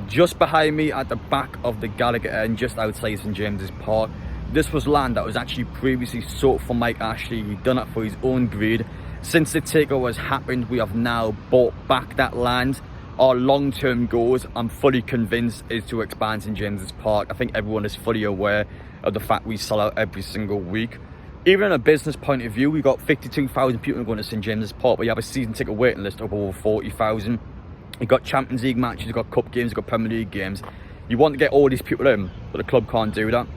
Just behind me at the back of the Gallagher end, just outside St James's Park, this was land that was actually previously sought for Mike Ashley. He'd done it for his own greed. Since the takeover has happened, we have now bought back that land. Our long-term goals, I'm fully convinced, is to expand St James's Park. I think everyone is fully aware of the fact we sell out every single week. Even in a business point of view, we've got 52,000 people going to St James's Park, but you have a season ticket waiting list of over 40,000. You've got Champions League matches, you've got Cup games, you've got Premier League games. You want to get all these people in, but the club can't do that.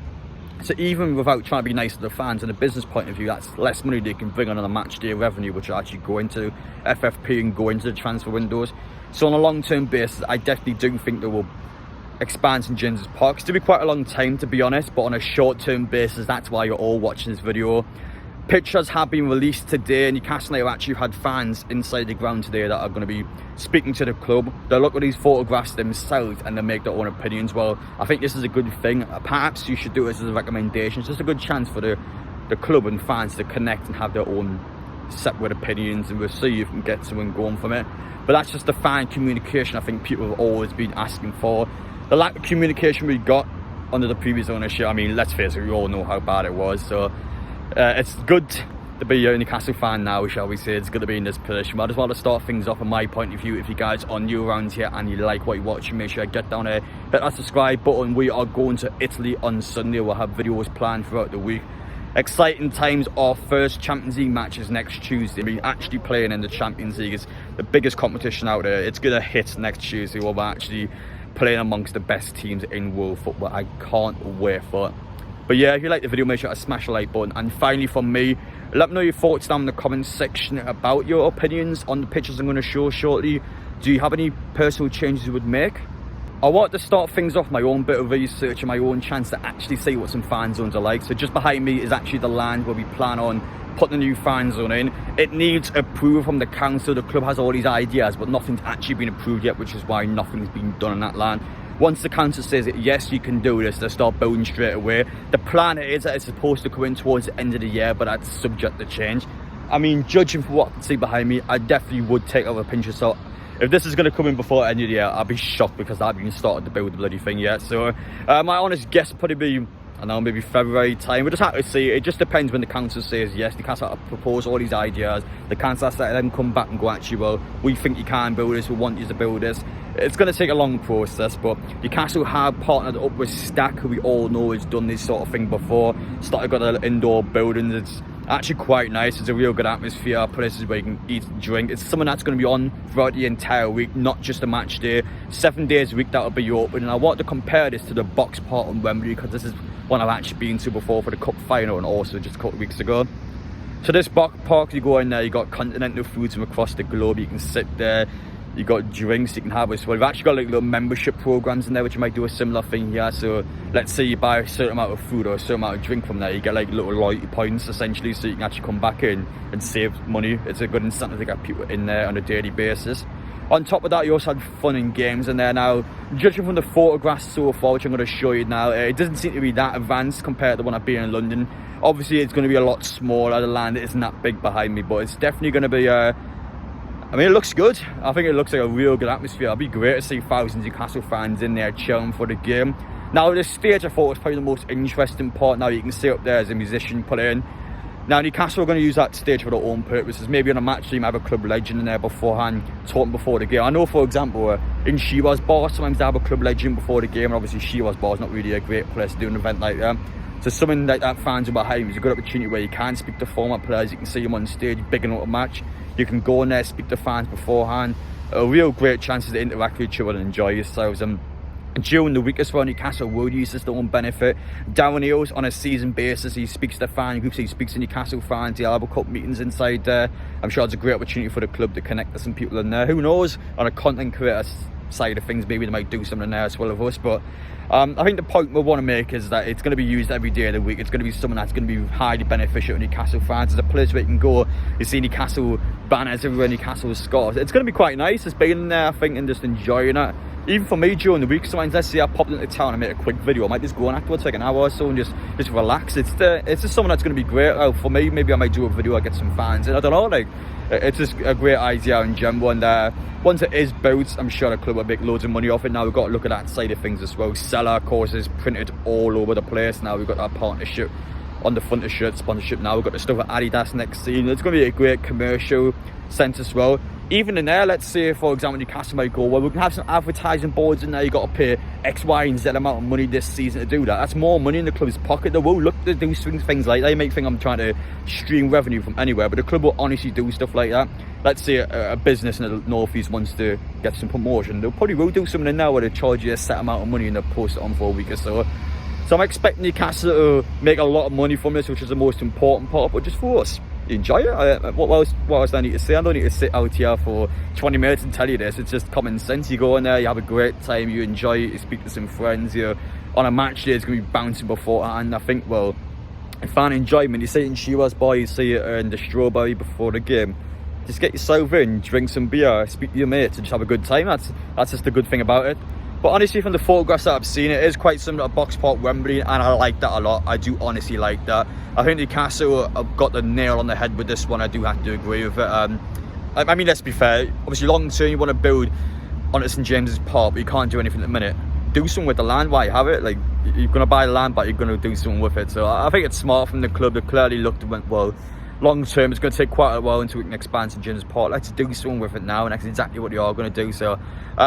So even without trying to be nice to the fans, in a business point of view, that's less money they can bring on a match day revenue, which will actually go into FFP and go into the transfer windows. So on a long-term basis, I definitely do think they will expand St James's Park. It's to be quite a long time, to be honest, but on a short-term basis, that's why you're all watching this video. Pictures have been released today. Newcastle United actually had fans inside the ground today that are going to be speaking to the club. They'll look at these photographs themselves and they'll make their own opinions. Well, I think this is a good thing. Perhaps you should do this as a recommendation. It's just a good chance for the club and fans to connect and have their own separate opinions, and we'll see if we can get someone going from it. But that's just the fan communication I think people have always been asking for. The lack of communication we got under the previous ownership, I mean, let's face it, we all know how bad it was. So it's good to be a Newcastle fan now, shall we say. It's good to be in this position. But I just want to start things off from my point of view. If you guys are new around here and you like what you're watching, make sure you get down here, hit that subscribe button. We are going to Italy on Sunday. We'll have videos planned throughout the week. Exciting times. Our first Champions League match is next Tuesday. We're actually playing in the Champions League. It's the biggest competition out there. It's going to hit next Tuesday. We're actually playing amongst the best teams in world football. I can't wait for it. But yeah, if you like the video, make sure to smash the like button. And finally from me, let me know your thoughts down in the comments section about your opinions on the pictures I'm going to show shortly. Do you have any personal changes you would make? I want to start things off my own bit of research and my own chance to actually see what some fan zones are like. So just behind me is actually the land where we plan on putting the new fan zone in. It needs approval from the council. The club has all these ideas, but nothing's actually been approved yet, which is why nothing's been done on that land. Once the council says yes, you can do this, they'll start building straight away. The plan is that it's supposed to come in towards the end of the year, but that's subject to change. I mean, judging from what I can see behind me, I definitely would take it with a pinch of salt. If this is going to come in before the end of the year, I'll be shocked because I haven't even started to build the bloody thing yet. So my honest guess would probably be, I don't know, maybe February time. We'll just have to see. It just depends when the council says yes. The council have to propose all these ideas. The council has to let them come back and go, actually, well, we think you can build this, we want you to build this. It's going to take a long process, but Newcastle have partnered up with Stack, who we all know has done this sort of thing before. Started got an indoor building. It's actually quite nice. It's a real good atmosphere, places where you can eat and drink. It's something that's going to be on throughout the entire week, not just a match day. 7 days a week that'll be open. And I want to compare this to the box part on Wembley, because this is one I've actually been to before for the cup final and also just a couple of weeks ago. So this box park, you go in there, you got continental foods from across the globe. You can sit there, you got drinks you can have as well. We've actually got like little membership programs in there, which you might do a similar thing here. So let's say you buy a certain amount of food or a certain amount of drink from there, you get like little loyalty points essentially, so you can actually come back in and save money. It's a good incentive to get people in there on a daily basis. On top of that, you also had fun and games in there. Now, judging from the photographs so far, which I'm going to show you now, it doesn't seem to be that advanced compared to the one I've been in London. Obviously, it's going to be a lot smaller. The land isn't that big behind me, but it's definitely going to be I mean, it looks good. I think it looks like a real good atmosphere. It'd be great to see thousands of Newcastle fans in there cheering for the game. Now, the stage I thought was probably the most interesting part. Now, you can see up there as a musician put in. Now, Newcastle are going to use that stage for their own purposes. Maybe on a match, you might have a club legend in there beforehand, talking before the game. I know, for example, in Shiva's bar, sometimes they have a club legend before the game. And obviously, Shiva's bar is not really a great place to do an event like that. So something like that, fans are behind me, is a good opportunity where you can speak to former players. You can see them on stage, bigging up a match. You can go in there, speak to fans beforehand. A real great chance to interact with each other and enjoy yourselves. And during the week as well, Newcastle will use this to their own benefit. Darren Eales, on a season basis, he speaks to fan groups, he speaks to Newcastle fans. He'll have a couple meetings inside there. I'm sure it's a great opportunity for the club to connect to some people in there. Who knows, on a content creator side of things, maybe they might do something there as well of us. But I think the point we want to make is that it's going to be used every day of the week. It's going to be something that's going to be highly beneficial to Newcastle fans. There's a place where you can go, you see Newcastle banners everywhere, Newcastle scores. It's going to be quite nice. It's being in there, I think, and just enjoying it. even for me during the week, sometimes let's say I popped into town and make a quick video, I might just go on afterwards, like an hour or so, and just relax. It's just something that's going to be great. For me, maybe I might do a video, I get some fans, and I don't know, like, it's just a great idea in general. And once it is built, I'm sure the club will make loads of money off it. Now we've got to look at that side of things as well. Sela, of course, is printed all over the place. Now we've got that partnership on the front of the shirt, sponsorship. Now we've got the stuff at Adidas next season. It's going to be a great commercial sense as well. Even in there, let's say, for example, Newcastle might go, well, we can have some advertising boards in there. You've got to pay X, Y, and Z amount of money this season to do that. That's more money in the club's pocket. They will look to do things like that. They might think I'm trying to stream revenue from anywhere, but the club will honestly do stuff like that. Let's say a business in the North East wants to get some promotion. They'll probably will do something in there where they charge you a set amount of money and they'll post it on for a week or so. So I'm expecting Newcastle to make a lot of money from this, which is the most important part, but just for us, enjoy it. What else do I need to say? I don't need to sit out here for 20 minutes and tell you this. It's just common sense. You go in there, you have a great time, you enjoy it, you speak to some friends, you're on a match day, it's going to be bouncing beforehand. I think, well, I find enjoyment. You see it in Chivas Bar, you see it in the Strawberry before the game. Just get yourself in, drink some beer, speak to your mates, and just have a good time. That's just the good thing about it. But honestly, from the photographs that I've seen, it is quite similar to Box Park Wembley, and I like that a lot. I do honestly like that. I think Newcastle have got the nail on the head with this one. I do have to agree with it. I mean, let's be fair. Obviously, long term, you want to build on St James's Park, but you can't do anything at the minute. Do something with the land while you have it. Like, you're going to buy the land, but you're going to do something with it. So I think it's smart from the club. They clearly looked and went, well, long term, it's going to take quite a while until we can expand St James's Park. Let's do something with it now, and that's exactly what they are going to do. So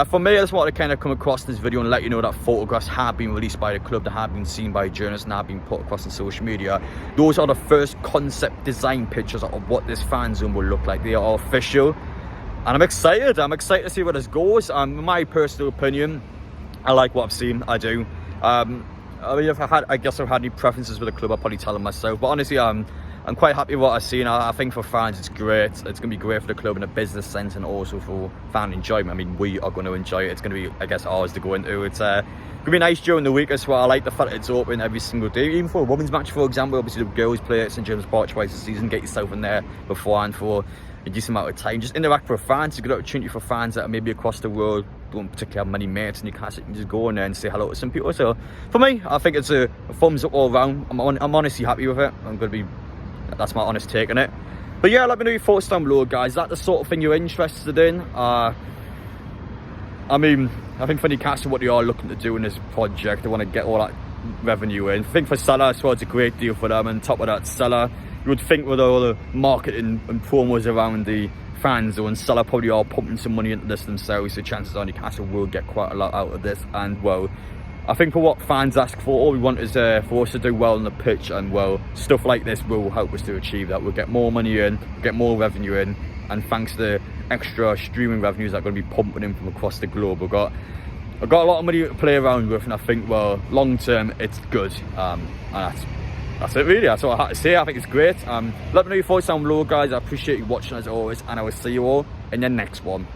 for me, I just wanted to kind of come across this video and let you know that photographs have been released by the club, that have been seen by journalists, and have been put across on social media. Those are the first concept design pictures of what this fan zone will look like. They are official, and I'm excited to see where this goes. In my personal opinion, I like what I've seen. I do. I mean, if I guess I've had any preferences with the club, I'll probably tell them myself, but honestly, I'm quite happy with what I've seen. I think for fans it's great. It's going to be great for the club in a business sense, and also for fan enjoyment. I mean, we are going to enjoy it. It's going to be, I guess, ours to go into. It's going to be nice during the week as well. I like the fact that it's open every single day. Even for a women's match, for example, obviously the girls play at St James's Park twice a season. Get yourself in there beforehand for a decent amount of time. Just interact with fans. It's a good opportunity for fans that are maybe across the world, don't particularly have many mates in Newcastle. You can just go in there and say hello to some people. So for me, I think it's a thumbs up all around. I'm honestly happy with it. That's my honest take on it. But yeah, let me know your thoughts down below, guys. Is that the sort of thing you're interested in? I mean, I think for Newcastle, what they are looking to do in this project, they want to get all that revenue in. I think for Sela as well, it's a great deal for them. And on top of that, Sela, you would think with all the marketing and promos around the fan zone, Sela probably are pumping some money into this themselves. So chances are Newcastle will get quite a lot out of this. And well, I think for what fans ask for, all we want is for us to do well on the pitch, and well, stuff like this will help us to achieve that. We'll get more money in, get more revenue in, and thanks to the extra streaming revenues that are going to be pumping in from across the globe, I've got a lot of money to play around with, and I think, well, long term it's good. And that's it really. That's all I had to say. I think it's great. Let me know your thoughts down below, guys. I appreciate you watching as always, and I will see you all in the next one.